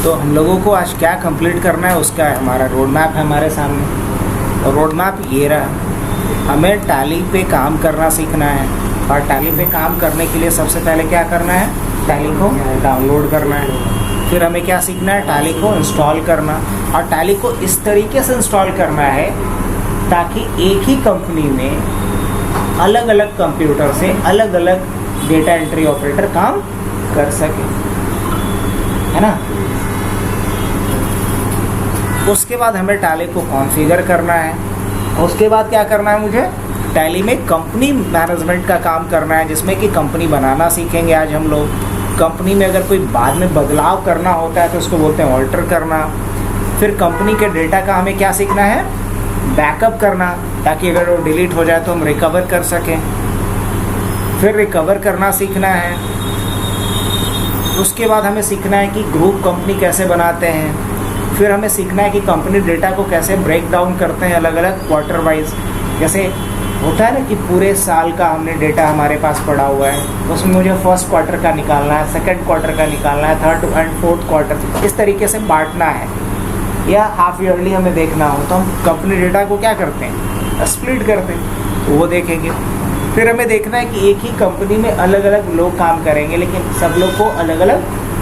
तो हम लोगों को आज क्या कंप्लीट करना है उसका हमारा रोड मैप है हमारे सामने। और रोड मैप ये रहा, हमें टैली पे काम करना सीखना है। और टैली पे काम करने के लिए सबसे पहले क्या करना है, टैली को डाउनलोड करना है। फिर हमें क्या सीखना है, टैली को इंस्टॉल करना। और टैली को इस तरीके से इंस्टॉल करना है ताकि एक ही कंपनी में अलग अलग कंप्यूटर से अलग अलग डेटा एंट्री ऑपरेटर काम कर सके, है ना। उसके बाद हमें टैली को कॉन्फ़िगर करना है। उसके बाद क्या करना है, मुझे टैली में कंपनी मैनेजमेंट का काम करना है, जिसमें कि कंपनी बनाना सीखेंगे आज हम लोग। कंपनी में अगर कोई बाद में बदलाव करना होता है तो उसको बोलते हैं ऑल्टर करना। फिर कंपनी के डेटा का हमें क्या सीखना है, बैकअप करना, ताकि अगर वो डिलीट हो जाए तो हम रिकवर कर सकें। फिर रिकवर करना सीखना है। उसके बाद हमें सीखना है कि ग्रुप कंपनी कैसे बनाते हैं। फिर हमें सीखना है कि कंपनी डेटा को कैसे ब्रेक डाउन करते हैं अलग अलग क्वार्टर वाइज। जैसे होता है ना कि पूरे साल का हमने डेटा हमारे पास पड़ा हुआ है, तो उसमें मुझे फर्स्ट क्वार्टर का निकालना है, सेकंड क्वार्टर का निकालना है, थर्ड एंड फोर्थ क्वार्टर, इस तरीके से बांटना है। या हाफ ईयरली हमें देखना हो तो हम कंपनी डेटा को क्या करते हैं, स्प्लिट करते हैं, तो वो देखेंगे। फिर हमें देखना है कि एक ही कंपनी में अलग अलग लोग काम करेंगे, लेकिन सब लोग को अलग अलग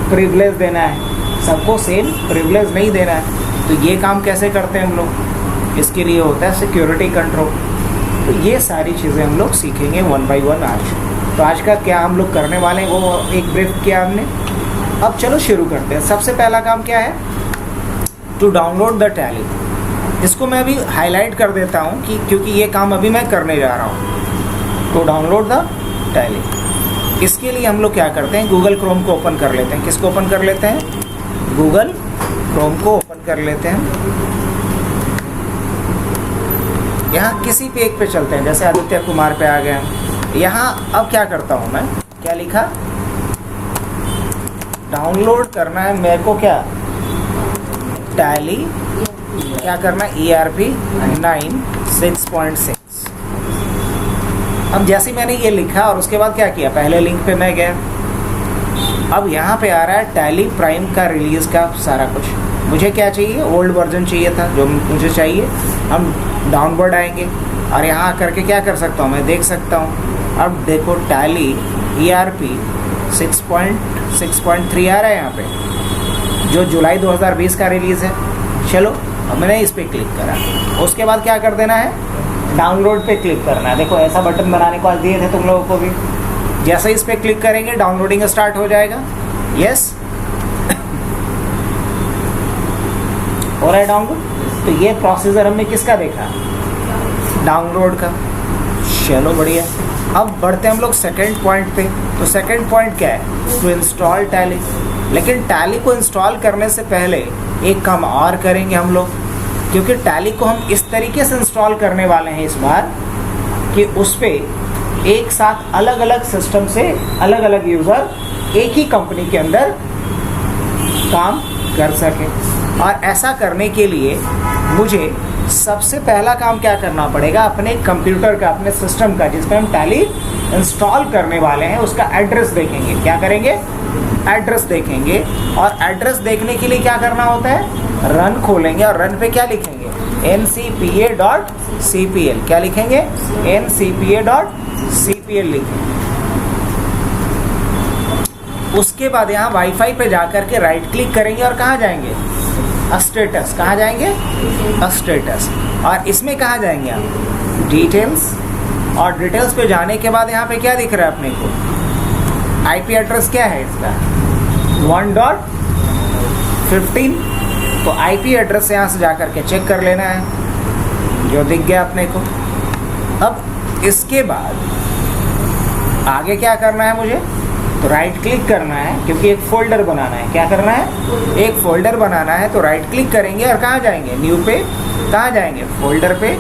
प्रिविलेज देना है, सबको सेम प्रिविलेज नहीं देना है। तो ये काम कैसे करते हैं हम लोग, इसके लिए होता है सिक्योरिटी कंट्रोल। तो ये सारी चीज़ें हम लोग सीखेंगे वन बाय वन आज। तो आज का क्या हम लोग करने वाले हैं वो एक ब्रीफ किया हमने। अब चलो शुरू करते हैं। सबसे पहला काम क्या है, टू डाउनलोड द टैली। इसको मैं अभी हाईलाइट कर देता हूँ कि क्योंकि ये काम अभी मैं करने जा रहा हूँ। टू डाउनलोड द टैली, इसके लिए हम लोग क्या करते हैं, गूगल क्रोम को ओपन कर लेते हैं। किसको ओपन कर लेते हैं, गूगल क्रोम को ओपन कर लेते हैं। यहाँ किसी पे एक पे चलते हैं, जैसे आदित्य कुमार पे आ गए हैं। यहाँ अब क्या करता हूँ मैं, क्या लिखा, डाउनलोड करना है मेरे को, क्या टैली, क्या करना है, ERP 9 6.6। अब जैसे मैंने ये लिखा और उसके बाद क्या किया, पहले लिंक पे मैं गया। अब यहाँ पे आ रहा है टैली प्राइम का रिलीज़ का सारा कुछ। मुझे क्या चाहिए, ओल्ड वर्जन चाहिए था, जो मुझे चाहिए। हम डाउनवर्ड आएंगे और यहाँ करके क्या कर सकता हूँ, मैं देख सकता हूँ। अब देखो टैली ERP 6.3 आ रहा है यहाँ पे, जो जुलाई 2020 का रिलीज़ है। चलो अब मैंने इस पर क्लिक करा। उसके बाद क्या कर देना है, डाउनलोड पे क्लिक करना है। देखो ऐसा बटन बनाने को आज दिए थे तुम लोगों को भी। जैसे इस पर क्लिक करेंगे डाउनलोडिंग स्टार्ट हो जाएगा। यस, हो रहा है डाउनलोड। तो ये प्रोसीजर हमने किसका देखा, डाउनलोड का। चलो बढ़िया। अब बढ़ते हम लोग सेकंड पॉइंट पे। तो सेकंड पॉइंट क्या है, टू इंस्टॉल टैली। लेकिन टैली को इंस्टॉल करने से पहले एक काम और करेंगे हम लोग, क्योंकि टैली को हम इस तरीके से इंस्टॉल करने वाले हैं इस बार कि उस पर एक साथ अलग अलग सिस्टम से अलग अलग यूज़र एक ही कंपनी के अंदर काम कर सके। और ऐसा करने के लिए मुझे सबसे पहला काम क्या करना पड़ेगा, अपने कंप्यूटर का, अपने सिस्टम का जिसमें हम टैली इंस्टॉल करने वाले हैं उसका एड्रेस देखेंगे। क्या करेंगे, एड्रेस देखेंगे। और एड्रेस देखने के लिए क्या करना होता है, रन खोलेंगे और रन पे क्या लिखेंगे, ncpa.cpl। क्या लिखेंगे, ncpa.cpl लिखेंगे। उसके बाद यहाँ वाईफाई पे जाकर के राइट क्लिक करेंगे और कहाँ जाएंगे, स्टेटस। कहाँ जाएंगे, स्टेटस। और इसमें कहाँ जाएंगे आप, डिटेल्स। और डिटेल्स पे जाने के बाद यहाँ पे क्या दिख रहा है अपने को, IP एड्रेस क्या है इसका, 1.15। तो IP एड्रेस यहाँ से जा कर के चेक कर लेना है, जो दिख गया अपने को। अब इसके बाद आगे क्या करना है मुझे, तो राइट क्लिक करना है, क्योंकि एक फ़ोल्डर बनाना है। क्या करना है, एक फ़ोल्डर बनाना है। तो राइट क्लिक करेंगे और कहाँ जाएंगे, न्यू पे, कहाँ जाएंगे, फ़ोल्डर पे।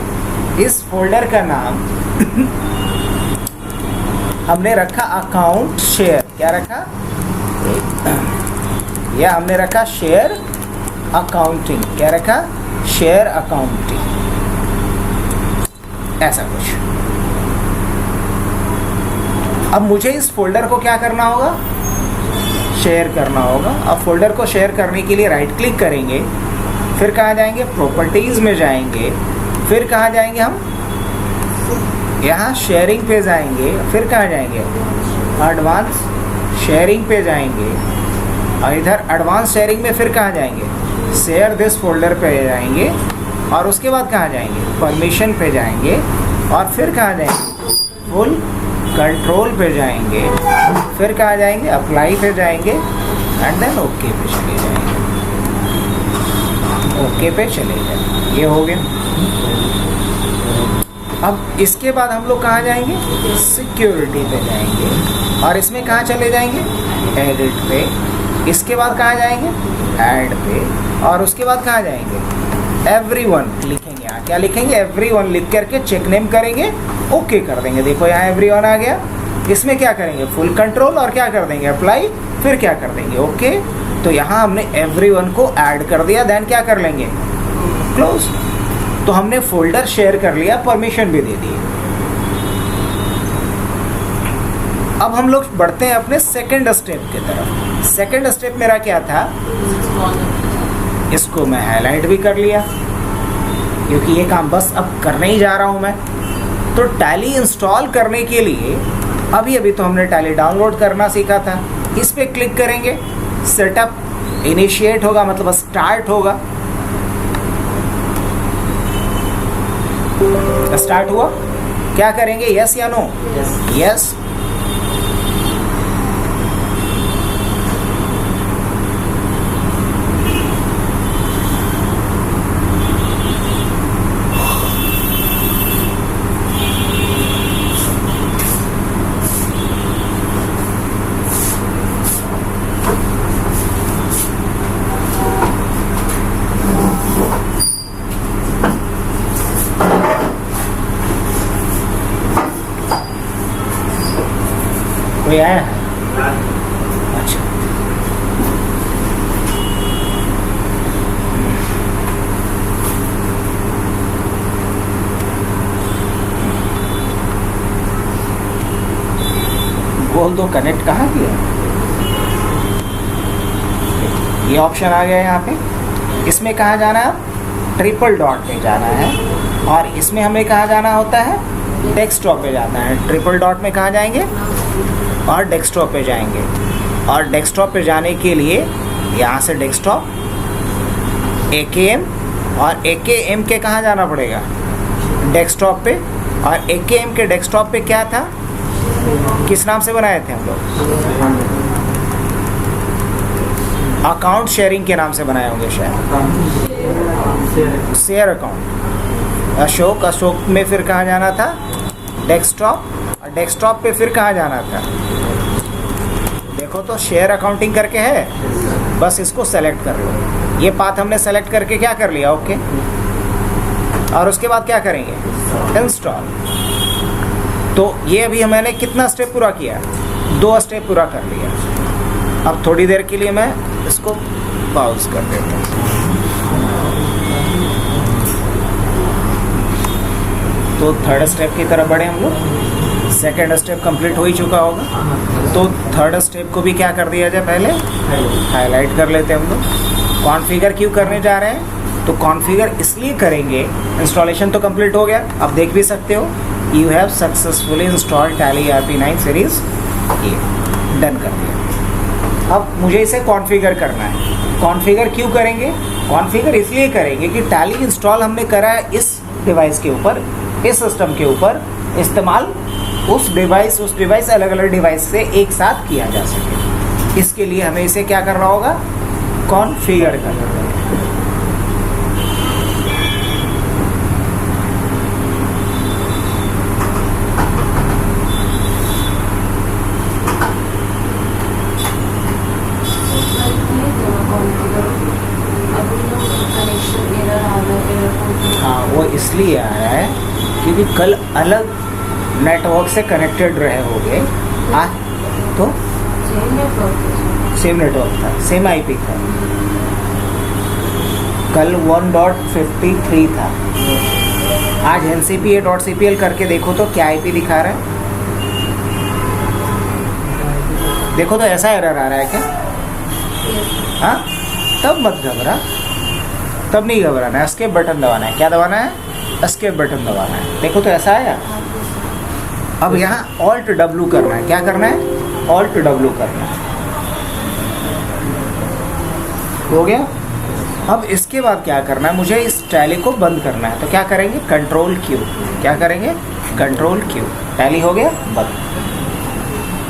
इस फोल्डर का नाम हमने रखा अकाउंट शेयर। क्या रखा, या हमने रखा शेयर अकाउंटिंग। क्या रखा, शेयर अकाउंटिंग, ऐसा कुछ। अब मुझे इस फोल्डर को क्या करना होगा, शेयर करना होगा। अब फोल्डर को शेयर करने के लिए राइट क्लिक करेंगे, फिर कहाँ जाएंगे, प्रॉपर्टीज़ में जाएंगे, फिर कहाँ जाएंगे हम, यहाँ शेयरिंग पे जाएंगे, फिर कहाँ जाएंगे, एडवांस शेयरिंग पे जाएंगे, और इधर एडवांस शेयरिंग में फिर कहाँ जाएंगे, शेयर दिस फोल्डर पे जाएंगे, और उसके बाद कहाँ जाएंगे, परमिशन पे जाएंगे, और फिर कहाँ जाएंगे, फुल कंट्रोल पे जाएंगे, फिर कहाँ जाएंगे, अप्लाई पे जाएंगे, एंड देन ओके पे चले जाएंगे। ओके पे चले जाएंगे, ये हो गया। अब इसके बाद हम लोग कहाँ जाएंगे, सिक्योरिटी पे जाएंगे, और इसमें कहाँ चले जाएंगे, एडिट पे। इसके बाद कहाँ जाएंगे, ऐड पे, और उसके बाद कहाँ जाएंगे, एवरीवन लिखेंगे। यहाँ क्या लिखेंगे, एवरीवन लिख करके चेक नेम करेंगे, ओके कर देंगे। देखो यहाँ एवरीवन आ गया। इसमें क्या करेंगे, फुल कंट्रोल, और क्या कर देंगे, अप्लाई, फिर क्या कर देंगे, ओके। तो यहाँ हमने एवरीवन को ऐड कर दिया, देन क्या कर लेंगे, क्लोज। तो हमने फोल्डर शेयर कर लिया, परमिशन भी दे दी। अब हम लोग बढ़ते हैं अपने सेकंड स्टेप की तरफ। सेकंड स्टेप मेरा क्या था, इसको मैं हाईलाइट भी कर लिया, क्योंकि ये काम बस अब करने ही जा रहा हूँ मैं। तो टैली इंस्टॉल करने के लिए अभी तो हमने टैली डाउनलोड करना सीखा था। इस पे क्लिक करेंगे, सेटअप इनिशिएट होगा, मतलब स्टार्ट होगा। स्टार्ट हुआ, क्या करेंगे, यस या नो, यस। कोई आया है, अच्छा। बोल दो कनेक्ट कहाँ किया, ये ऑप्शन आ गया यहाँ पे। इसमें कहाँ जाना है, ट्रिपल डॉट पे जाना है, और इसमें हमें कहाँ जाना होता है, डेस्कटॉप पे जाना है। ट्रिपल डॉट में कहाँ जाएंगे, और डेस्कटॉप पे जाएंगे। और डेस्कटॉप पे जाने के लिए यहाँ से डेस्कटॉप, AKM, और AKM के कहाँ जाना पड़ेगा, डेस्कटॉप पे। और AKM के डेस्कटॉप पे क्या था, किस नाम से बनाए थे हम लोग, अकाउंट शेयरिंग के नाम से बनाए होंगे शायद, शेयर अकाउंट। अशोक में फिर कहाँ जाना था, डेस्कटॉप, और डेस्कटॉप पे फिर कहाँ जाना था, देखो तो शेयर अकाउंटिंग करके है, बस इसको सेलेक्ट कर लो। ये पाथ हमने सेलेक्ट करके क्या कर लिया, ओके। और उसके बाद क्या करेंगे, इंस्टॉल। तो ये अभी मैंने कितना स्टेप पूरा किया, 2 स्टेप पूरा कर लिया। अब थोड़ी देर के लिए मैं इसको पॉज कर देता हूँ। तो थर्ड स्टेप की तरफ बढ़े हम लोग। सेकेंड स्टेप कंप्लीट हो ही चुका होगा, तो थर्ड स्टेप को भी क्या कर दिया जाए, पहले हाईलाइट कर लेते हैं हम लोग। कॉन्फ़िगर क्यों करने जा रहे हैं, तो कॉन्फ़िगर इसलिए करेंगे, इंस्टॉलेशन तो कंप्लीट हो गया, आप देख भी सकते हो, you have successfully installed tally ERP9 series, ये डन कर दिया। अब मुझे इसे कॉन्फ़िगर करना है। कॉन्फ़िगर क्यों करेंगे, कॉन्फ़िगर इसलिए करेंगे कि टैली इंस्टॉल हमने करा है इस डिवाइस के ऊपर, इस सिस्टम के ऊपर, इस्तेमाल उस डिवाइस अलग अलग डिवाइस से एक साथ किया जा सके। इसके लिए हमें इसे क्या करना होगा, कॉन्फ़िगर करना होगा। हाँ, वो इसलिए आया है क्योंकि कल अलग नेटवर्क से कनेक्टेड रहे होंगे, आज तो सेम नेटवर्क था, सेम IP था, कल 1.53 था, आज NCPA.cpl करके देखो तो क्या IP दिखा रहा है, देखो तो ऐसा एरर आ रहा है क्या? हाँ, तब मत घबरा, तब नहीं घबराना है, एस्केप बटन दबाना है। क्या दबाना है? एस्केप बटन दबाना है। देखो तो ऐसा आया। अब यहाँ ऑल्ट डब्ल्यू करना है। क्या करना है? ऑल्ट डब्ल्यू करना है। हो गया। अब इसके बाद क्या करना है? मुझे इस टैली को बंद करना है, तो क्या करेंगे? Control Q. क्या करेंगे? Control Q. टैली हो गया बंद।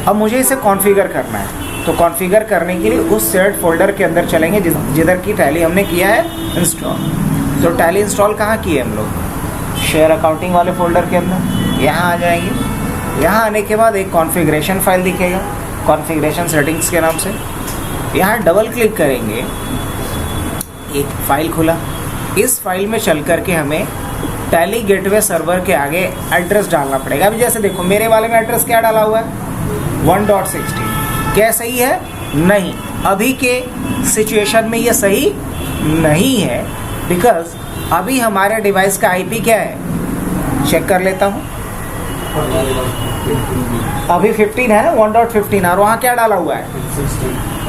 अब मुझे इसे कॉन्फ़िगर करना है, तो कॉन्फ़िगर करने के लिए उस शेयर्ड फोल्डर के अंदर चलेंगे जिधर की टैली हमने किया है इंस्टॉल। तो टैली इंस्टॉल कहाँ की है हम लोग? शेयर अकाउंटिंग वाले फोल्डर के अंदर। यहाँ आ जाएंगे। यहाँ आने के बाद एक कॉन्फ़िगरेशन फाइल दिखेगा, कॉन्फ़िगरेशन सेटिंग्स के नाम से। यहाँ डबल क्लिक करेंगे, एक फ़ाइल खुला। इस फाइल में चल करके हमें टैली गेटवे सर्वर के आगे एड्रेस डालना पड़ेगा। अभी जैसे देखो मेरे वाले में एड्रेस क्या डाला हुआ है? 1.16। क्या सही है? नहीं, अभी के सिचुएशन में ये सही नहीं है, बिकॉज अभी हमारे डिवाइस का आईपी क्या है? चेक कर लेता हूँ। अभी 15 है ना, 1.15, और वहाँ क्या डाला हुआ है?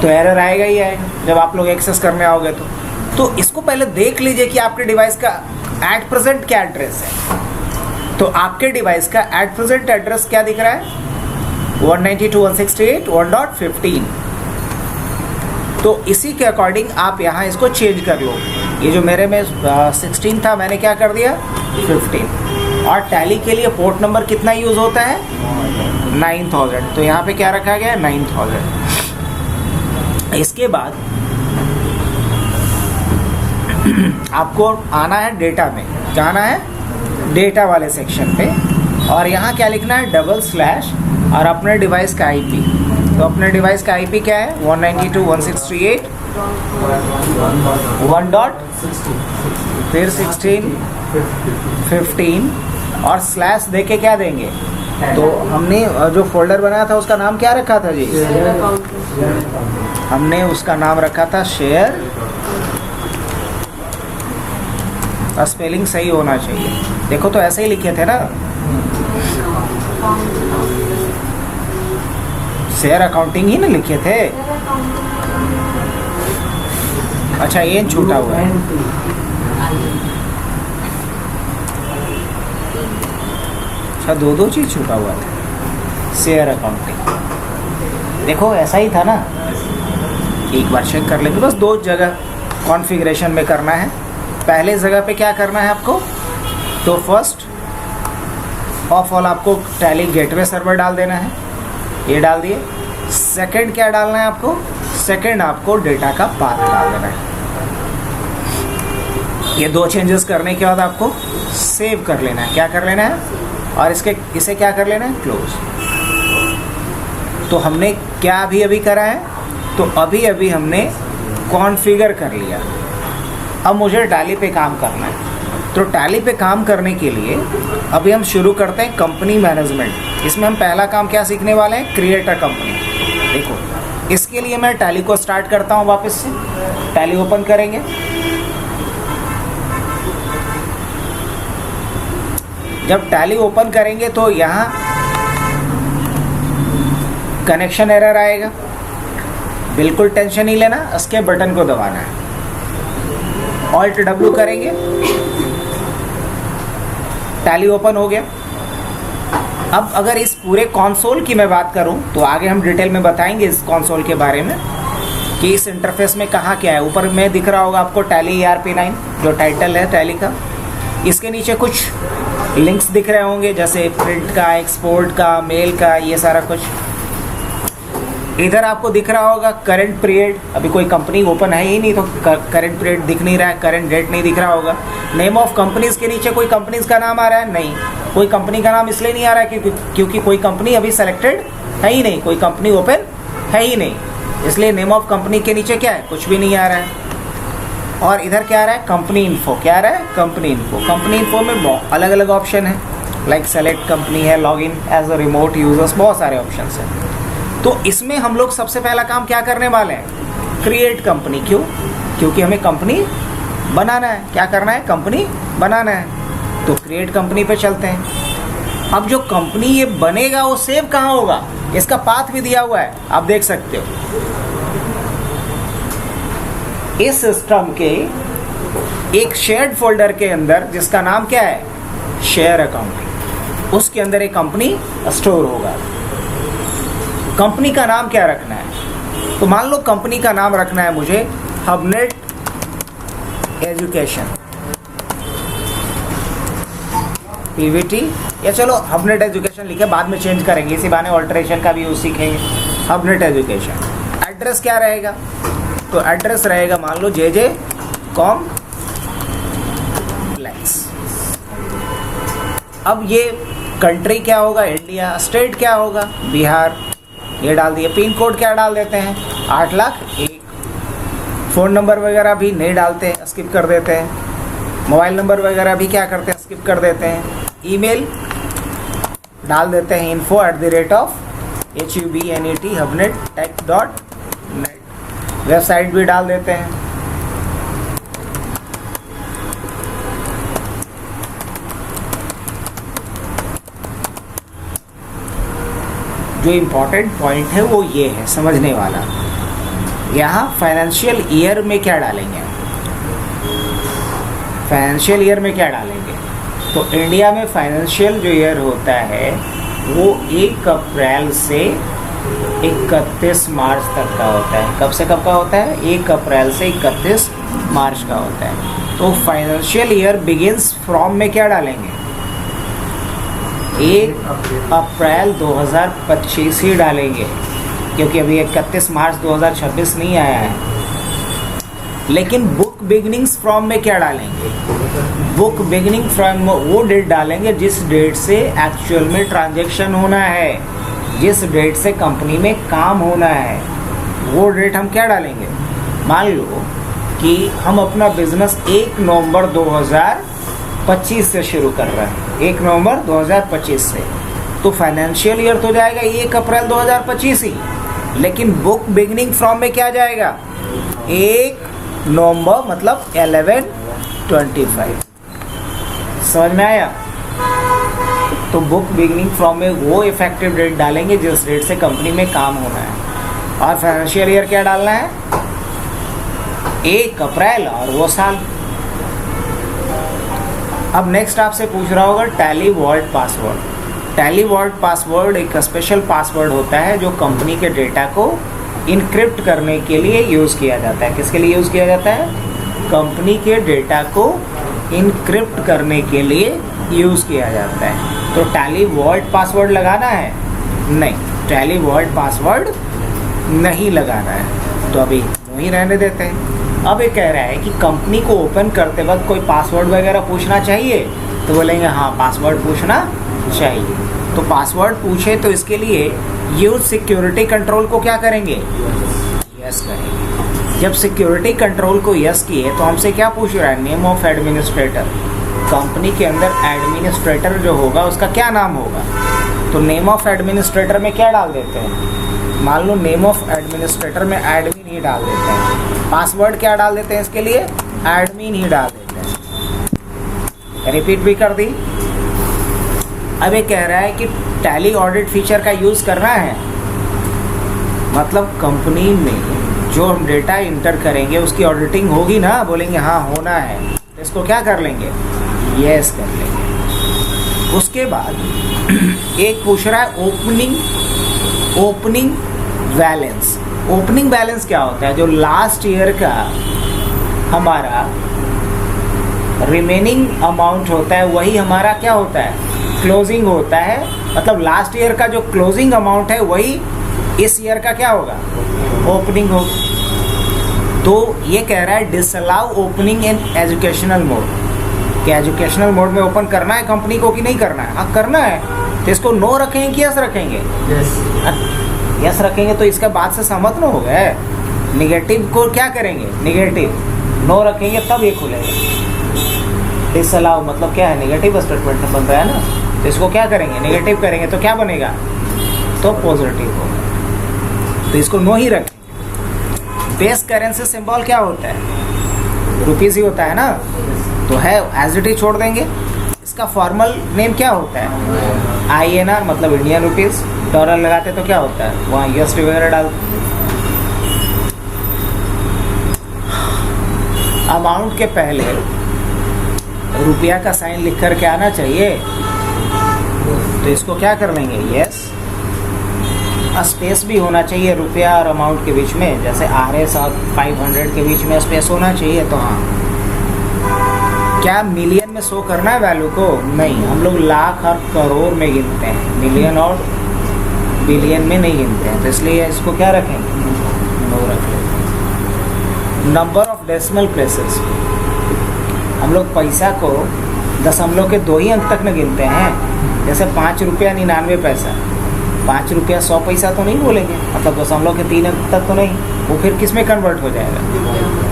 तो एरर आएगा ही आएगा जब आप लोग एक्सेस करने आओगे। तो इसको पहले देख लीजिए कि आपके डिवाइस का एट प्रेजेंट क्या एड्रेस है। तो आपके डिवाइस का एट प्रेजेंट एड्रेस क्या दिख रहा है? 192.168.1.15। तो इसी के अकॉर्डिंग आप यहाँ इसको चेंज कर लो। ये जो मेरे में 16 था, मैंने क्या कर दिया? 15। और टैली के लिए पोर्ट नंबर कितना यूज़ होता है? 9000। तो यहाँ पे क्या रखा गया? 9000। इसके बाद आपको आना है डेटा में। क्या आना है? डेटा वाले सेक्शन पे, और यहाँ क्या लिखना है? / और अपने डिवाइस का आईपी। तो अपने डिवाइस का आईपी क्या है? 192.168.1.16, फिर 16, 15 और स्लैश देके क्या देंगे? तो हमने जो फोल्डर बनाया था उसका नाम क्या रखा था जी? हमने उसका नाम रखा था शेयर। स्पेलिंग सही होना चाहिए। देखो तो ऐसे ही लिखे थे ना, शेयर अकाउंटिंग ही ना लिखे थे। अच्छा, ये छूटा हुआ है। अच्छा, दो चीज छूटा हुआ था। शेयर अकाउंटिंग देखो ऐसा ही था ना। एक बार चेक कर लेंगे। बस 2 जगह कॉन्फ़िगरेशन में करना है। पहले जगह पे क्या करना है आपको? तो फर्स्ट ऑफ ऑल आपको टैली गेटवे सर्वर डाल देना है। ये डाल दिए। सेकंड क्या डालना है आपको? सेकंड आपको डेटा का पाथ डाल देना है। ये 2 चेंजेस करने के बाद आपको सेव कर लेना है। क्या कर लेना है? और इसे क्या कर लेना है? क्लोज। तो हमने क्या अभी करा है? तो अभी हमने कॉन्फ़िगर कर लिया। अब मुझे टैली पे काम करना है। तो टैली पे काम करने के लिए अभी हम शुरू करते हैं कंपनी मैनेजमेंट। इसमें हम पहला काम क्या सीखने वाले हैं? Create a company. देखो, इसके लिए मैं टैली को स्टार्ट करता हूँ वापस से। टैली ओपन करेंगे। जब टैली ओपन करेंगे तो यहाँ कनेक्शन एरर आएगा। बिल्कुल टेंशन नहीं लेना, एस्केप बटन को दबाना है। ऑल्ट डब्ल्यू करेंगे, टैली ओपन हो गया। अब अगर इस पूरे कंसोल की मैं बात करूं तो आगे हम डिटेल में बताएंगे इस कंसोल के बारे में कि इस इंटरफेस में कहाँ क्या है। ऊपर में दिख रहा होगा आपको टैली ERP9 जो टाइटल है टैली का। इसके नीचे कुछ लिंक्स दिख रहे होंगे जैसे प्रिंट का, एक्सपोर्ट का, मेल का, ये सारा कुछ। इधर आपको दिख रहा होगा करंट पीरियड। अभी कोई कंपनी ओपन है ही नहीं तो करंट पीरियड दिख नहीं रहा है, करंट डेट नहीं दिख रहा होगा। नेम ऑफ कंपनीज के नीचे कोई कंपनीज का नाम आ रहा है? नहीं, कोई कंपनी का नाम इसलिए नहीं आ रहा है क्योंकि कोई कंपनी अभी सेलेक्टेड है ही नहीं, कोई कंपनी ओपन है ही नहीं, इसलिए नेम ऑफ कंपनी के नीचे क्या है? कुछ भी नहीं आ रहा है। और इधर क्या आ रहा है? Company info. क्या आ रहा है? Company info. कंपनी इन्फो में अलग अलग ऑप्शन है, लाइक सेलेक्ट कंपनी है, log in as a remote users, बहुत सारे ऑप्शन हैं। तो इसमें हम लोग सबसे पहला काम क्या करने वाले हैं? Create company. क्यों? क्योंकि हमें कंपनी बनाना है। क्या करना है? कंपनी बनाना है। तो क्रिएट कंपनी पे चलते हैं। अब जो कंपनी ये बनेगा वो सेव कहाँ होगा, इसका पाथ भी दिया हुआ है, आप देख सकते हो। इस सिस्टम के एक शेयर्ड फोल्डर के अंदर जिसका नाम क्या है, शेयर अकाउंटिंग, उसके अंदर एक कंपनी स्टोर होगा। कंपनी का नाम क्या रखना है, तो मान लो कंपनी का नाम रखना है मुझे हबनेट एजुकेशन, पीवीटी, या चलो हबनेट एजुकेशन लिखे, बाद में चेंज करेंगे, इसी बहाने ऑल्टरेशन का भी यूज सीखेंगे। हबनेट एजुकेशन। एड्रेस क्या रहेगा, तो एड्रेस रहेगा मान लो JJ कॉम्प्लेक्स। अब ये कंट्री क्या होगा, इंडिया। स्टेट क्या होगा, बिहार, ये डाल दिए। पिन कोड क्या डाल देते हैं, 8,01,000। फ़ोन नंबर वगैरह भी नहीं डालते हैं, स्किप कर देते हैं। मोबाइल नंबर वगैरह भी क्या करते हैं, स्किप कर देते हैं। ईमेल डाल देते हैं info@hubnet.net। वेबसाइट भी डाल देते हैं। जो इम्पोर्टेंट पॉइंट है वो ये है समझने वाला, यहाँ फाइनेंशियल ईयर में क्या डालेंगे, फाइनेंशियल ईयर में क्या डालेंगे, तो इंडिया में फाइनेंशियल जो ईयर होता है वो 1 अप्रैल से 31 मार्च तक का होता है। कब से कब का होता है, 1 अप्रैल से 31 मार्च का होता है। तो फाइनेंशियल ईयर बिगिंस फ्रॉम में क्या डालेंगे, 1 अप्रैल 2025 ही डालेंगे, क्योंकि अभी 31 मार्च 2026 नहीं आया है। लेकिन बुक बिगिनिंग्स फ्रॉम में क्या डालेंगे, बुक बिगिनिंग फ्रॉम वो डेट डालेंगे जिस डेट से एक्चुअल में ट्रांजैक्शन होना है, जिस डेट से कंपनी में काम होना है, वो डेट हम क्या डालेंगे। मान लो कि हम अपना बिजनेस 1 नवंबर 2025 से शुरू कर रहे हैं, 1 नवंबर 2025 से, तो फाइनेंशियल ईयर तो जाएगा 1 अप्रैल 2025 ही, लेकिन बुक बिगिनिंग फ्रॉम में क्या जाएगा, 1 नवंबर मतलब 11/25। समझ में आया। तो बुक बिगिनिंग फ्रॉम में वो इफेक्टिव डेट डालेंगे जिस डेट से कंपनी में काम होना है, और फाइनेंशियल ईयर क्या डालना है, 1 अप्रैल और वो साल। अब नेक्स्ट आपसे पूछ रहा होगा Tally vault password. Tally vault password एक स्पेशल पासवर्ड होता है जो कंपनी के डेटा को इनक्रिप्ट करने के लिए यूज़ किया जाता है। किसके लिए यूज़ किया जाता है, कंपनी के डेटा को इनक्रिप्ट करने के लिए यूज़ किया जाता है। तो टैली वॉल्ट पासवर्ड लगाना है, नहीं, टैली वॉल्ट पासवर्ड नहीं लगाना है, तो अभी वहीं रहने देते हैं। अब ये कह रहा है कि कंपनी को ओपन करते वक्त कोई पासवर्ड वगैरह पूछना चाहिए, तो बोलेंगे हाँ पासवर्ड पूछना चाहिए। तो पासवर्ड पूछे तो इसके लिए यूज सिक्योरिटी कंट्रोल को क्या करेंगे, यस करेंगे। जब सिक्योरिटी कंट्रोल को यस किए तो हमसे क्या पूछ रहा है, नेम ऑफ एडमिनिस्ट्रेटर। कंपनी के अंदर एडमिनिस्ट्रेटर जो होगा उसका क्या नाम होगा, तो नेम ऑफ एडमिनिस्ट्रेटर में क्या डाल देते हैं, मान लो नेम ऑफ एडमिनिस्ट्रेटर में एडमिन ही डाल देते हैं। पासवर्ड क्या डाल देते हैं इसके लिए, एडमिन ही डाल देते हैं। रिपीट भी कर दी। अब ये कह रहा है कि टैली ऑडिट फीचर का यूज़ करना है, मतलब कंपनी में जो हम डेटा इंटर करेंगे उसकी ऑडिटिंग होगी ना, बोलेंगे हाँ होना है, तो इसको क्या कर लेंगे, यस कर लेंगे। उसके बाद एक पूछ रहा है ओपनिंग बैलेंस। ओपनिंग बैलेंस क्या होता है, जो लास्ट ईयर का हमारा रिमेनिंग अमाउंट होता है वही हमारा क्या होता है, क्लोजिंग होता है। मतलब लास्ट ईयर का जो क्लोजिंग अमाउंट है वही इस ईयर का क्या होगा, ओपनिंग होगा। तो ये कह रहा है disallow opening in educational mode, कि एजुकेशनल मोड में ओपन करना है कंपनी को कि नहीं करना है। हाँ करना है, तो इसको नो रखेंगे कि यस रखेंगे, यस रखेंगे। तो इसका बात से सहमत न हो गए। निगेटिव को क्या करेंगे, निगेटिव, नो रखेंगे तब ये खुलेगा। डिसअलाउ मतलब क्या है, नेगेटिव स्टेटमेंट बन रहा है ना, तो इसको क्या करेंगे, नेगेटिव करेंगे तो क्या बनेगा, तो पॉजिटिव होगा। तो इसको नो ही रखेंगे। बेस करेंसी सिंबल क्या होता है, रुपीस ही होता है ना, तो है एज इट इज छोड़ देंगे। इसका फॉर्मल नेम क्या होता है? INR मतलब इंडियन रुपीस, डॉलर लगाते तो क्या होता है, वहाँ USD वगैरह डालते। अमाउंट के पहले रुपया का साइन लिख कर के आना चाहिए, तो इसको क्या कर लेंगे, यस। स्पेस भी होना चाहिए रुपया और अमाउंट के बीच में, जैसे RS और 500 के बीच में स्पेस होना चाहिए। तो हाँ, क्या मिलियन में शो करना है वैल्यू को? नहीं, हम लोग लाख और करोड़ में गिनते हैं, मिलियन और बिलियन में नहीं गिनते हैं, तो इसलिए इसको क्या रखेंगे, नो रख लेंगे। नंबर ऑफ डेसिमल प्लेसेस, हम लोग पैसा को दशमलव के 2 ही अंक तक न गिनते हैं, जैसे 5 रुपया 99 पैसा, 5 रुपया 100 पैसा तो नहीं बोलेंगे, मतलब दशमलव के 3 अंक तक तो नहीं, वो फिर किस में कन्वर्ट हो जाएगा,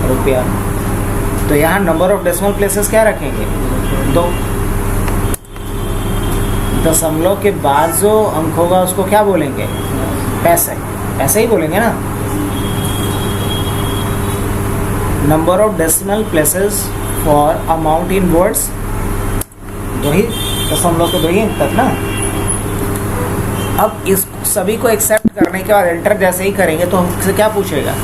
रुपया। तो यहाँ नंबर ऑफ डेसिमल प्लेसेस क्या रखेंगे, 2। दशमलव के बाद जो अंक होगा उसको क्या बोलेंगे, पैसे, ऐसे ही बोलेंगे ना। Number of decimal places for amount in words, 2 ही, दशमलव के 2 ही अंक तक ना। अब इस सभी को एक्सेप्ट करने के बाद एंटर जैसे ही करेंगे तो हमसे क्या पूछेगा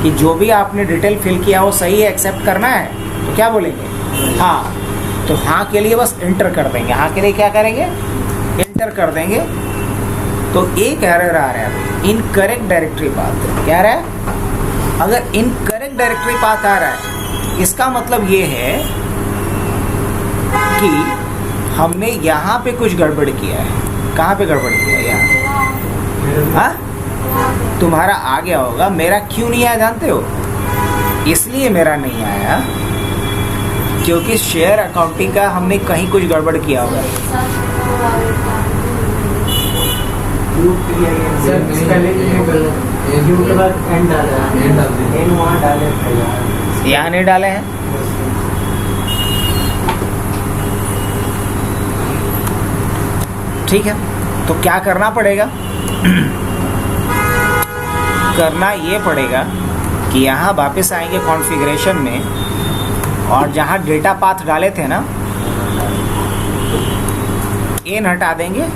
कि जो भी आपने डिटेल फिल किया वो सही है, एक्सेप्ट करना है, तो क्या बोलेंगे, हाँ। तो हाँ के लिए बस एंटर कर देंगे, हाँ के लिए क्या करेंगे, एंटर कर देंगे। तो एक एरर आ रहा है, इनकरेक्ट डायरेक्टरी पाथ। क्या रहा है, अगर इनकरेक्ट डायरेक्टरी पाथ आ रहा है, इसका मतलब ये है कि हमने यहाँ पे कुछ गड़बड़ किया है। कहाँ पे गड़बड़ किया है, यहाँ। हाँ, तुम्हारा आ गया होगा, मेरा क्यों नहीं आया जानते हो? इसलिए मेरा नहीं आया क्योंकि शेयर अकाउंटिंग का हमने कहीं कुछ गड़बड़ किया होगा। यहाँ नहीं डाले हैं, ठीक है। तो क्या करना पड़ेगा, करना ये पड़ेगा कि यहाँ वापस आएंगे कॉन्फ़िगरेशन में, और जहाँ डेटा पाथ डाले थे ना, एन हटा देंगे,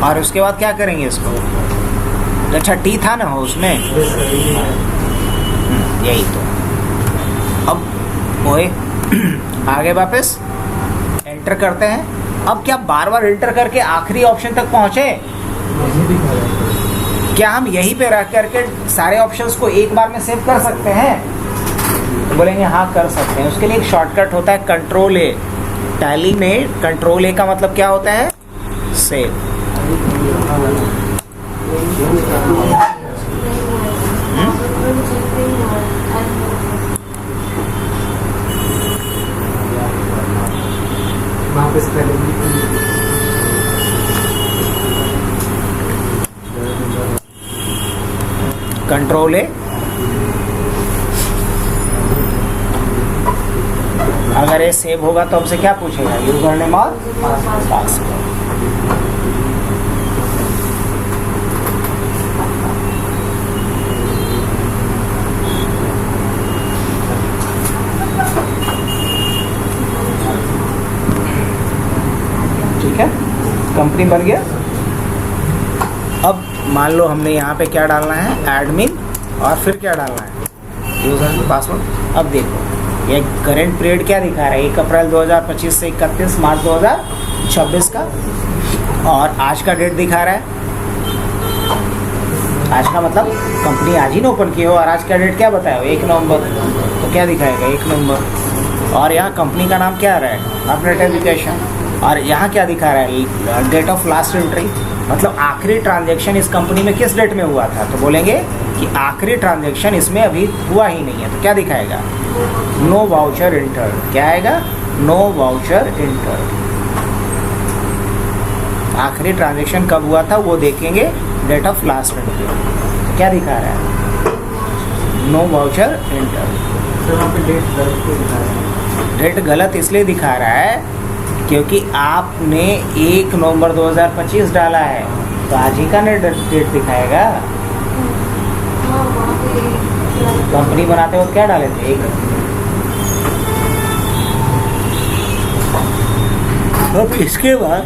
और उसके बाद क्या करेंगे इसको, अच्छा टी था ना हो उसमें, यही तो। अब ओए आगे वापस एंटर करते हैं। अब क्या बार बार एंटर करके आखिरी ऑप्शन तक पहुँचे? क्या हम यहीं पे रह करके सारे ऑप्शंस को एक बार में सेव कर सकते हैं? तो बोलेंगे हाँ कर सकते हैं। उसके लिए एक शॉर्टकट होता है कंट्रोल ए। टैली में कंट्रोल ए का मतलब क्या होता है, सेव। कंट्रोल ए, अगर ये सेव होगा तो हमसे क्या पूछेगा, यूजर नेम और पासवर्ड। ठीक है, कंपनी बन गया। अब मान लो हमने यहाँ पे क्या डालना है, एडमिन, और फिर क्या डालना है, यूजर नेम पासवर्ड। अब देखो ये करंट पीरियड क्या दिखा रहा है, 1 अप्रैल 2025 से 31 मार्च 2026 का, और आज का डेट दिखा रहा है। आज का मतलब कंपनी आज ही ना ओपन की हो, और आज का डेट क्या बताया, 1 नवंबर, तो क्या दिखाएगा 1 नवंबर। और यहाँ कंपनी का नाम क्या आ रहा है, अपडेट एजुकेशन, और यहाँ क्या दिखा रहा है, डेट ऑफ लास्ट एंट्री, मतलब आखिरी ट्रांजैक्शन इस कंपनी में किस डेट में हुआ था। तो बोलेंगे कि आखिरी ट्रांजैक्शन इसमें अभी हुआ ही नहीं है, तो क्या दिखाएगा, नो वाउचर एंटर्ड। क्या आएगा, नो वाउचर एंटर्ड। आखिरी ट्रांजैक्शन कब हुआ था वो देखेंगे, डेट ऑफ लास्ट एंट्री। तो क्या दिखा रहा है, नो वाउचर एंटर्ड। डेट गलत इसलिए दिखा रहा है क्योंकि आपने 1 नवंबर 2025 डाला है, तो आज ही का डेट दिखाएगा। कंपनी बनाते वक्त क्या डाले थे, 1। अब इसके बाद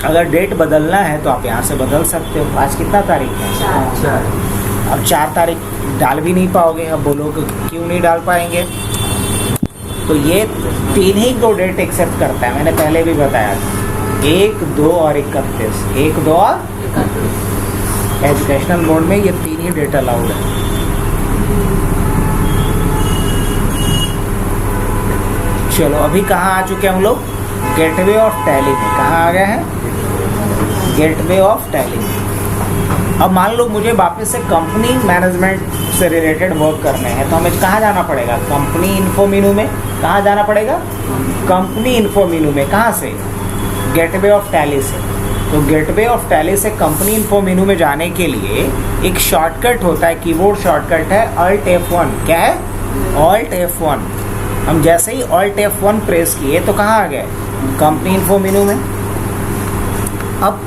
अगर डेट बदलना है तो आप यहाँ से बदल सकते हो। आज कितना तारीख है? अब 4 तारीख डाल भी नहीं पाओगे। अब बोलोगे क्यों नहीं डाल पाएंगे? तो ये 3 ही 2 डेट एक्सेप्ट करता है, मैंने पहले भी बताया था, 1, 2 और 31। 1, 2 और 31 एजुकेशनल मोड में ये 3 ही डेट अलाउड है। चलो अभी कहाँ आ चुके हैं हम लोग? गेटवे ऑफ टैली में। कहाँ आ गए हैं? Gateway of tally. अब मान लो मुझे वापस से कंपनी मैनेजमेंट से रिलेटेड वर्क करने हैं, तो हमें कहाँ जाना पड़ेगा? कंपनी इन्फो मेनू में। कहाँ जाना पड़ेगा? कंपनी इन्फो मेनू में। कहाँ से? गेटवे ऑफ टैली से। तो गेटवे ऑफ टैली से कंपनी इन्फो मेनू में जाने के लिए एक शॉर्टकट होता है, कीबोर्ड शॉर्टकट है Alt F1। क्या है? Alt F1। हम जैसे ही Alt F1 प्रेस किए तो कहाँ आ गए? कंपनी इन्फो मेनू में। अब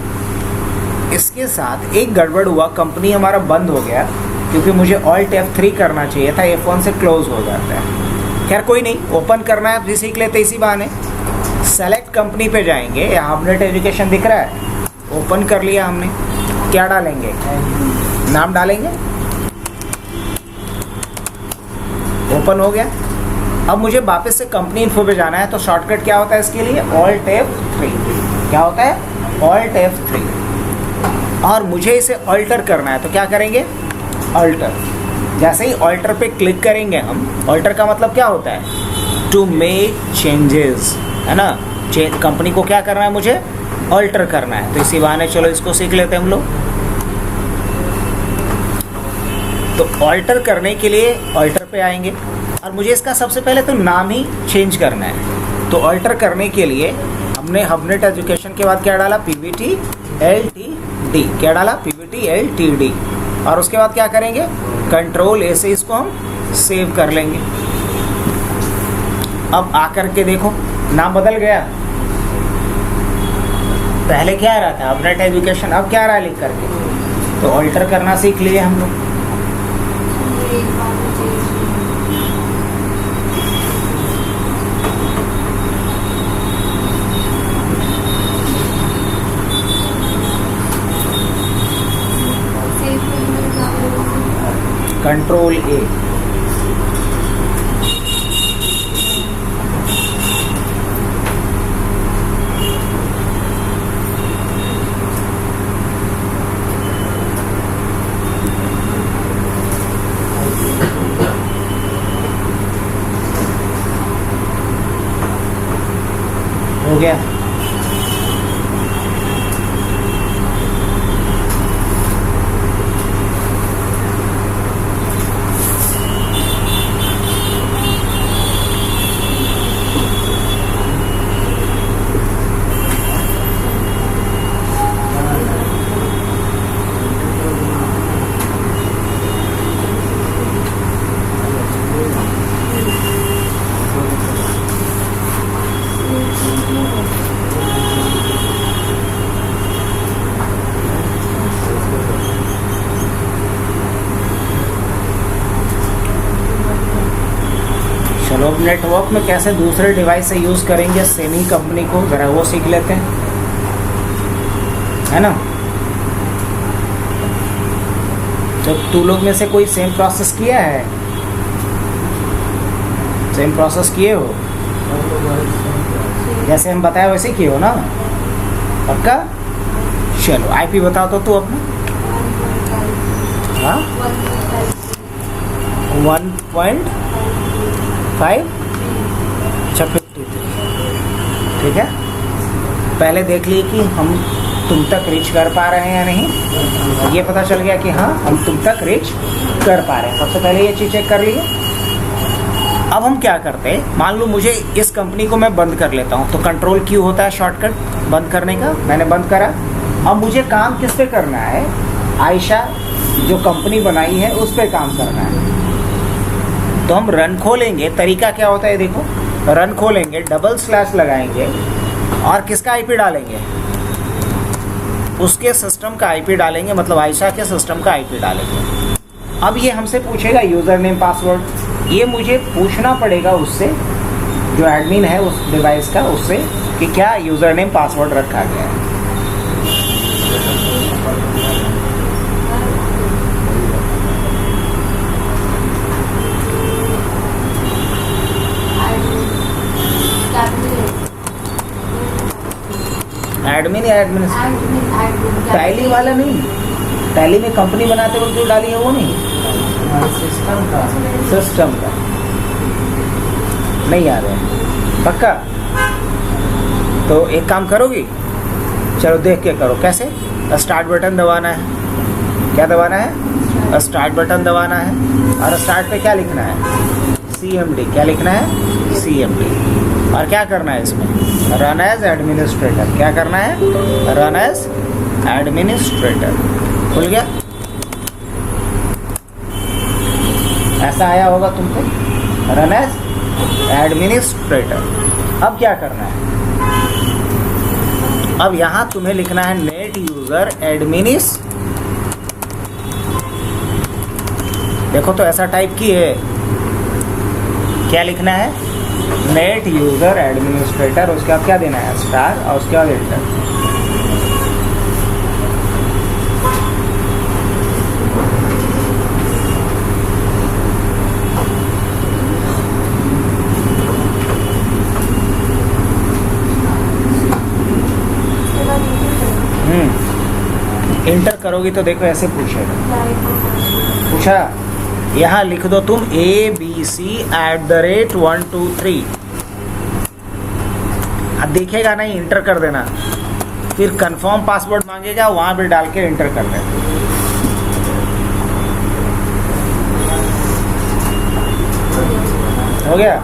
इसके साथ एक गड़बड़ हुआ, कंपनी हमारा बंद हो गया क्योंकि मुझे Alt F3 करना चाहिए था, F1 से क्लोज हो जाता है। खैर कोई नहीं, ओपन करना है, भी सीख लेते इसी बहाने। सेलेक्ट कंपनी पे जाएंगे, यहाँ अपडेट एजुकेशन दिख रहा है, ओपन कर लिया हमने। क्या डालेंगे? नाम डालेंगे। ओपन हो गया। अब मुझे वापस से कंपनी इन्फो पे जाना है, तो शॉर्टकट क्या होता है इसके लिए? Alt F3। क्या होता है? Alt F3। और मुझे इसे अल्टर करना है, तो क्या करेंगे? अल्टर। जैसे ही अल्टर पे क्लिक करेंगे हम, अल्टर का मतलब क्या होता है? टू मेक चेंजेस, है ना। कंपनी को क्या करना है? मुझे अल्टर करना है। तो इसी बहाने चलो इसको सीख लेते हैं हम लोग। तो अल्टर करने के लिए अल्टर पे आएंगे और मुझे इसका सबसे पहले तो नाम ही चेंज करना है। तो अल्टर करने के लिए हमने हबनेट एजुकेशन के बाद क्या डाला? PVT LTD। क्या डाला? PVT LTD। और उसके बाद क्या करेंगे? Ctrl A से इसको हम सेव कर लेंगे। अब आकर के देखो नाम बदल गया। पहले क्या रहा था? हबनेट एजुकेशन। अब क्या रहा लिख करके? तो अल्टर करना सीख लिए हम लोग। Ctrl A। हो गया। चलो अब नेटवर्क में कैसे दूसरे डिवाइस से यूज़ करेंगे सेम ही कंपनी को, ज़रा वो सीख लेते हैं, है ना। तो तू लोग में से कोई सेम प्रोसेस किया है? सेम प्रोसेस किए हो? जैसे हम बताया वैसे किए हो ना? पक्का? चलो आईपी बताओ तो तू अपना। हाँ 1.5 अच्छा 53। ठीक है, पहले देख लिए कि हम तुम तक रीच कर पा रहे हैं या नहीं। ये पता चल गया कि हाँ हम तुम तक रीच कर पा रहे हैं। सबसे पहले ये चीज़ चेक कर लिए। अब हम क्या करते हैं, मान लो मुझे इस कंपनी को मैं बंद कर लेता हूँ, तो कंट्रोल क्यू होता है शॉर्टकट बंद करने का। मैंने बंद करा। अब मुझे काम किस पे करना है? आयशा जो कंपनी बनाई है उस पे काम करना है। तो हम रन खोलेंगे। तरीका क्या होता है देखो, रन खोलेंगे, डबल स्लैश लगाएंगे और किसका आईपी डालेंगे? उसके सिस्टम का आईपी डालेंगे, मतलब आयशा के सिस्टम का आईपी डालेंगे। अब ये हमसे पूछेगा यूज़र नेम पासवर्ड। ये मुझे पूछना पड़ेगा उससे जो एडमिन है उस डिवाइस का, उससे कि क्या यूज़र नेम पासवर्ड रखा गया है। एडमिन या एडमिनिस्ट्रेटर? टैली वाला नहीं, टैली में कंपनी बनाते वक्त जो डाली है वो नहीं, सिस्टम का नहीं याद है पक्का। तो एक काम करोगी, चलो देख के करो कैसे। स्टार्ट बटन दबाना है, क्या दबाना है? स्टार्ट बटन दबाना है, और स्टार्ट पे क्या लिखना है? CMD। क्या लिखना है? CMD। और क्या करना है इसमें? Run as administrator. क्या करना है? Run as administrator. खुल गया? ऐसा आया होगा तुमको, रन एज एडमिनिस्ट्रेटर। अब क्या करना है? अब यहाँ तुम्हें लिखना है नेट यूजर एडमिनिस। देखो तो ऐसा टाइप की है, क्या लिखना है? Net user administrator. उसके बाद क्या देना है? स्टार, और उसके बाद एंटर। इंटर करोगी तो देखो ऐसे पूछेगा। पूछा, यहाँ लिख दो तुम ABC@123। अब देखेगा नहीं, इंटर कर देना। फिर कंफर्म पासवर्ड मांगेगा, वहाँ भी डाल के इंटर कर देना। हो गया?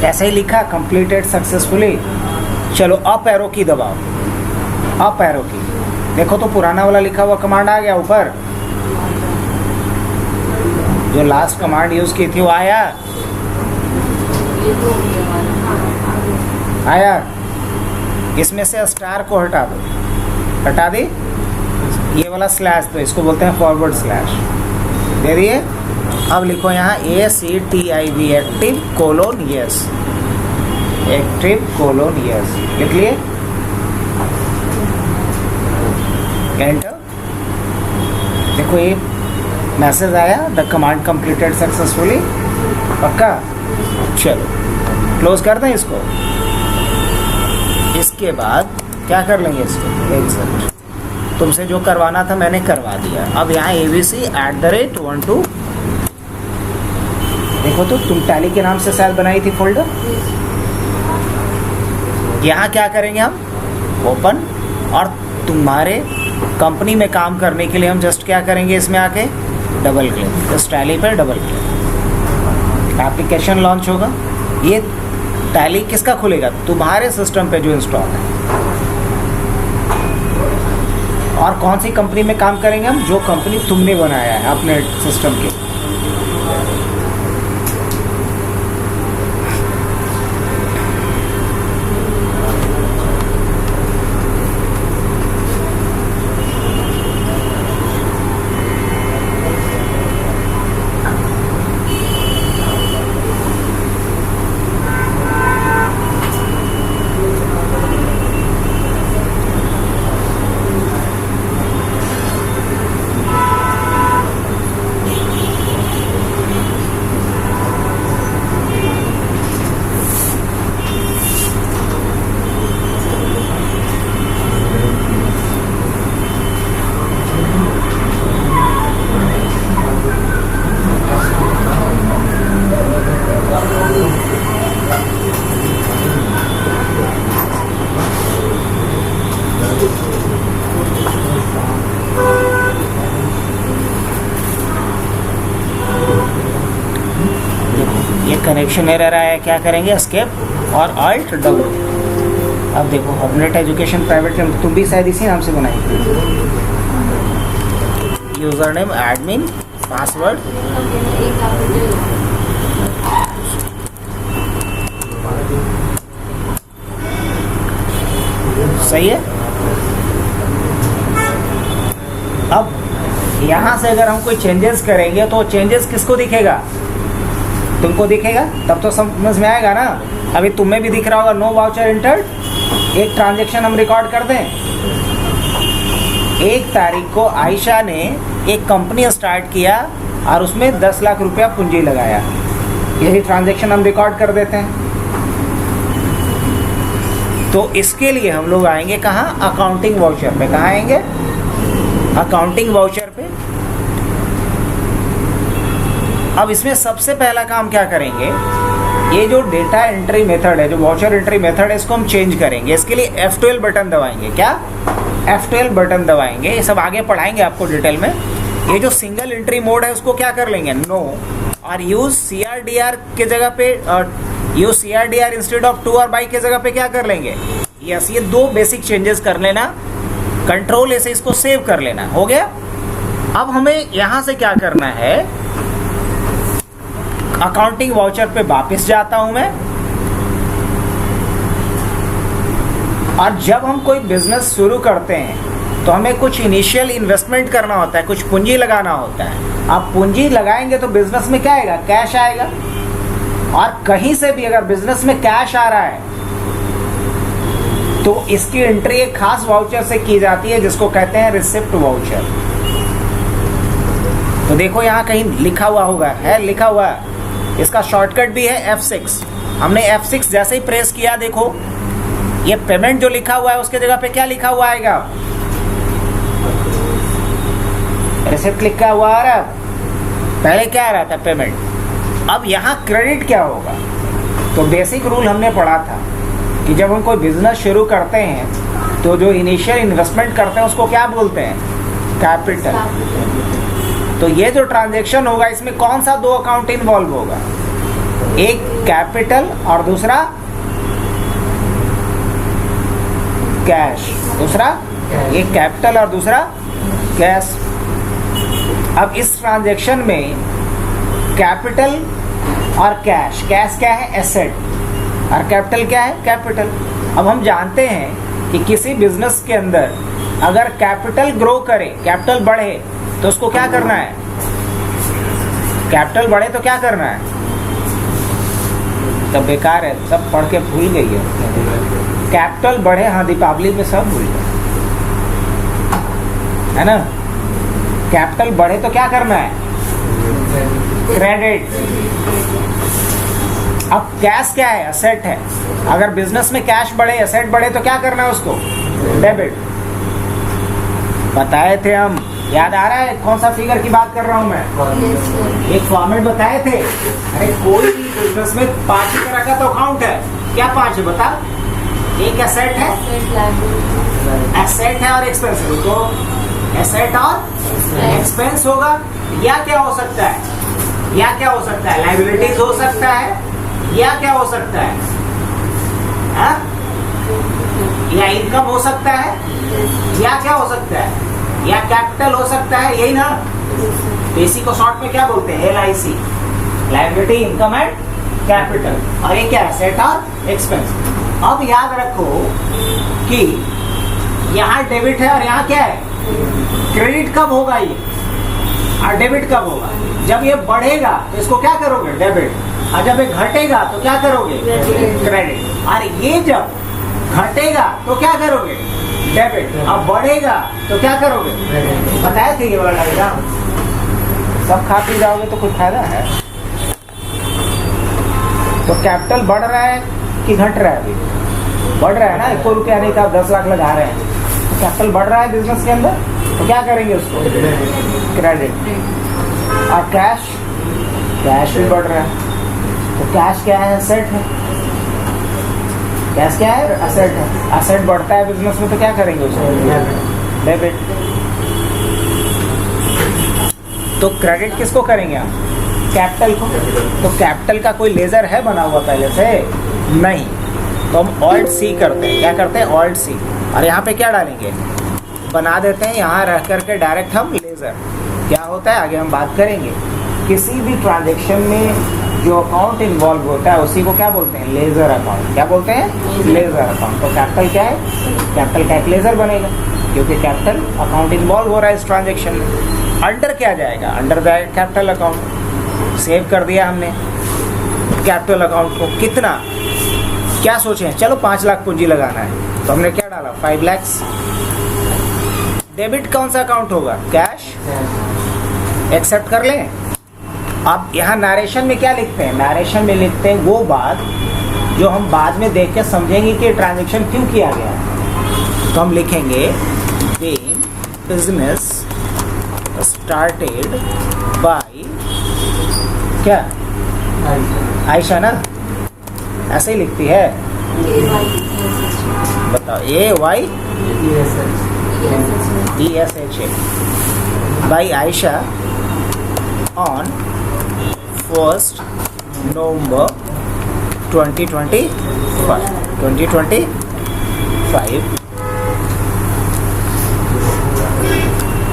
ऐसे ही लिखा, कंप्लीटेड सक्सेसफुली। चलो अप एरो की दबाओ, अप एरो की। देखो तो पुराना वाला लिखा हुआ कमांड आ गया ऊपर, जो लास्ट कमांड यूज की थी वो आया? आया? इसमें से स्टार को हटा दो, हटा दी। ये वाला स्लैश, तो इसको बोलते हैं फॉरवर्ड स्लैश, दे दिए। अब लिखो यहाँ ACTIV, active colon yes, active colon yes, लिख लिए, एंटर। देखो ये मैसेज आया, द कमांड कंप्लीटेड सक्सेसफुली। पक्का? चलो क्लोज कर दें इसको। इसके बाद क्या कर लेंगे इसको? एक सेकंड, तुमसे जो करवाना था मैंने करवा दिया। अब यहाँ ABC@12। देखो तो तुम टैली के नाम से शायद बनाई थी फोल्डर। यहाँ क्या करेंगे हम? ओपन। और तुम्हारे कंपनी में काम करने के लिए हम जस्ट क्या करेंगे, इसमें आके डबल क्लिक, जस्ट टैली पर डबल क्लिक, एप्लीकेशन लॉन्च होगा। ये टैली किसका खुलेगा? तुम्हारे सिस्टम पे जो इंस्टॉल है। और कौन सी कंपनी में काम करेंगे हम? जो कंपनी तुमने बनाया है अपने सिस्टम के। कनेक्शन एरर आया, क्या करेंगे? एस्केप और अल्ट डब्ल्यू। अब देखो, अपनेट एजुकेशन प्राइवेट लिमिटेड, तुम भी शायद इसी नाम से बनाई। यूजर नेम एडमिन, पासवर्ड सही है। अब यहाँ से अगर हम कोई चेंजेस करेंगे तो चेंजेस किसको दिखेगा? तुमको दिखेगा तब तो समझ में आएगा ना। अभी तुम्हें भी दिख रहा होगा नो वाउचर एंटर्ड। एक ट्रांजेक्शन हम रिकॉर्ड कर दें। 1 तारीख को आयशा ने एक कंपनी स्टार्ट किया और उसमें 10 लाख रुपया पूंजी लगाया। यही ट्रांजेक्शन हम रिकॉर्ड कर देते हैं। तो इसके लिए हम लोग आएंगे कहाँ? अकाउंटिंग वाउचर पे। कहाँ आएंगे? अकाउंटिंग वाउचर पे। अब इसमें सबसे पहला काम क्या करेंगे, ये जो डेटा एंट्री मेथड है, जो वाउचर एंट्री मेथड है, इसको हम चेंज करेंगे। इसके लिए F12 बटन दबाएंगे। क्या? F12 बटन दबाएंगे। ये सब आगे पढ़ाएंगे आपको डिटेल में। ये जो सिंगल एंट्री मोड है उसको क्या कर लेंगे? नो। और यूज CRDR के जगह पे use CRDR instead of to और बाई के जगह पे क्या कर लेंगे? यस। ये 2 बेसिक चेंजेस कर लेना। कंट्रोल ऐसे इसको सेव कर लेना। हो गया। अब हमें यहां से क्या करना है, अकाउंटिंग वाउचर पे वापस जाता हूं मैं। और जब हम कोई बिजनेस शुरू करते हैं तो हमें कुछ इनिशियल इन्वेस्टमेंट करना होता है, कुछ पूंजी लगाना होता है। आप पूंजी लगाएंगे तो बिजनेस में क्या आएगा? कैश आएगा। और कहीं से भी अगर बिजनेस में कैश आ रहा है तो इसकी एंट्री एक खास वाउचर से की जाती है जिसको कहते हैं रिसिप्ट वाउचर। तो देखो यहाँ कहीं लिखा हुआ होगा, है लिखा हुआ है। इसका शॉर्टकट भी है F6। हमने F6 जैसे ही प्रेस किया, देखो ये पेमेंट जो लिखा हुआ है उसके जगह पे क्या लिखा हुआ आएगा? रिसिप्ट लिखा हुआ आ रहा है। पहले क्या आ रहा था? पेमेंट। अब यहाँ क्रेडिट क्या होगा? तो बेसिक रूल हमने पढ़ा था कि जब हम कोई बिजनेस शुरू करते हैं तो जो इनिशियल इन्वेस्टमेंट करते हैं उसको क्या बोलते हैं? कैपिटल। तो ये जो ट्रांजैक्शन होगा इसमें कौन सा 2 अकाउंट इन्वॉल्व होगा? एक कैपिटल और दूसरा कैश। दूसरा एक कैपिटल और दूसरा कैश। अब इस ट्रांजैक्शन में कैपिटल और कैश, कैश क्या है? एसेट। और कैपिटल क्या है? कैपिटल। अब हम जानते हैं कि किसी बिजनेस के अंदर अगर कैपिटल ग्रो करे, कैपिटल बढ़े, तो उसको क्या करना है? कैपिटल बढ़े तो क्या करना है? तब बेकार है, सब पढ़ के भूल गई है। कैपिटल बढ़े, हाँ दीपावली में सब भूल गए, है ना। कैपिटल बढ़े तो क्या करना है? क्रेडिट। अब कैश क्या है? एसेट है। अगर बिजनेस में कैश बढ़े, एसेट बढ़े तो क्या करना है उसको? डेबिट। बताए थे हम, याद आ रहा है कौन सा फिगर की बात कर रहा हूं मैं? एक फॉर्मेट बताए थे। अरे कोई भी बिजनेस में 5 तरह का तो अकाउंट है। क्या 5 है बता? एक एसेट है, एसेट है और एक्सपेंस है। तो एसेट और एक्सपेंस होगा। या क्या हो सकता है? या क्या हो सकता है? लायबिलिटीज हो सकता है। या क्या हो सकता है? हा? या इनकम हो सकता है। या क्या हो सकता है? या कैपिटल हो सकता है। यही ना। इसी को शॉर्ट में क्या बोलते हैं? LIC, liability, income and capital. और ये क्या? एसेट और एक्सपेंस। अब याद रखो कि यहाँ डेबिट है और यहाँ क्या है? क्रेडिट कब होगा ये? और डेबिट कब होगा? जब ये बढ़ेगा तो इसको क्या करोगे? डेबिट। और जब ये घटेगा तो क्या करोगे? क्रेडिट। और ये जब घटेगा तो क्या करोगे? डेबिट। अब बढ़ेगा तो क्या करोगे? बताया थे ये वाला डायग्राम। सब खा पी जाओगे तो कुछ फायदा है? तो कैपिटल बढ़ रहा है कि घट रहा है? अभी बढ़ रहा है ना। 1 रुपया नहीं था, 10 लाख लगा रहे हैं। तो कैपिटल बढ़ रहा है बिजनेस के अंदर, तो क्या करेंगे उसको? क्रेडिट। और कैश, कैश भी बढ़ रहा है। तो कैश क्या है? एसेट है। कैश क्या है? एसेट है। एसेट बढ़ता है बिजनेस में तो क्या करेंगे उसको? डेबिट। तो क्रेडिट किसको करेंगे हम? कैपिटल को। तो कैपिटल का कोई लेजर है बना हुआ पहले से? नहीं। तो हम Alt C करते हैं। क्या करते हैं? Alt C। और यहाँ पे क्या डालेंगे? बना देते हैं यहाँ रह करके डायरेक्ट हम लेजर। क्या होता है आगे हम बात करेंगे। किसी भी ट्रांजेक्शन में जो अकाउंट इन्वॉल्व होता है उसी को क्या बोलते हैं? Ledger account. क्या बोलते हैं? Ledger account. तो कैपिटल क्या है? कैपिटल का एक लेजर बनेगा क्योंकि कैपिटल अकाउंट इन्वॉल्व हो रहा है इस ट्रांजेक्शन में। अंडर क्या जाएगा? अंडर जाएगा कैपिटल अकाउंट। सेव कर दिया हमने। कैपिटल अकाउंट को कितना, क्या सोचे हैं, चलो 5 लाख पूंजी लगाना है, तो हमने क्या डाला 5 लाख। डेबिट कौन सा अकाउंट होगा, कैश, एक्सेप्ट कर लें। अब यहाँ नरेशन में क्या लिखते हैं, नरेशन में लिखते हैं वो बात जो हम बाद में देख के समझेंगे कि ट्रांजैक्शन क्यों किया गया। तो हम लिखेंगे बिजनेस स्टार्टेड बाय क्या, आयशा ना, ऐसे ही लिखती है, बताओ, AYESHA बाय आयशा ऑन 1 नवंबर 2025।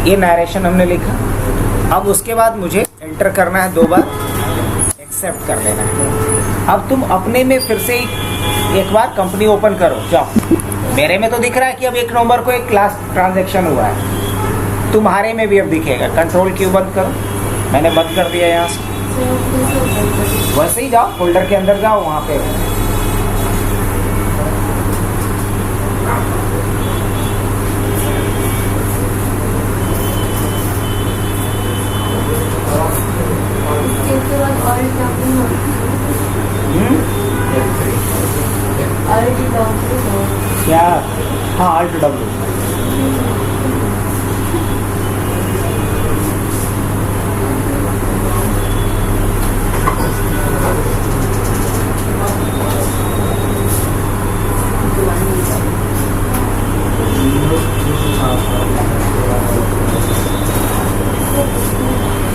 ये नरेशन हमने लिखा। अब उसके बाद मुझे एंटर करना है 2 बार, एक्सेप्ट कर लेना है। अब तुम अपने में फिर से एक बार कंपनी ओपन करो, जाओ। मेरे में तो दिख रहा है कि अब 1 नवंबर को एक लास्ट ट्रांजैक्शन हुआ है, तुम्हारे में भी अब दिखेगा। कंट्रोल क्यू बंद करो, मैंने बंद कर दिया यहाँ से। वैसे ही जाओ, फोल्डर के अंदर जाओ, वहाँ पे क्या, हाँ Alt W।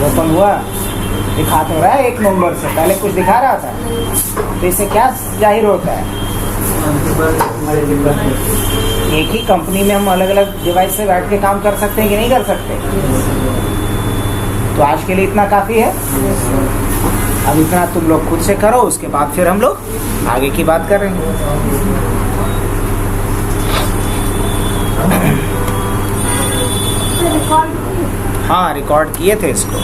ओपन हुआ, दिखा तो रहा है 1 नवंबर से, पहले कुछ दिखा रहा था, तो इससे क्या जाहिर होता है, एक ही कंपनी में हम अलग अलग डिवाइस से बैठ के काम कर सकते हैं कि नहीं कर सकते। तो आज के लिए इतना काफ़ी है। अब इतना तुम लोग खुद से करो, उसके बाद फिर हम लोग आगे की बात करेंगे। हाँ, रिकॉर्ड किए थे इसको।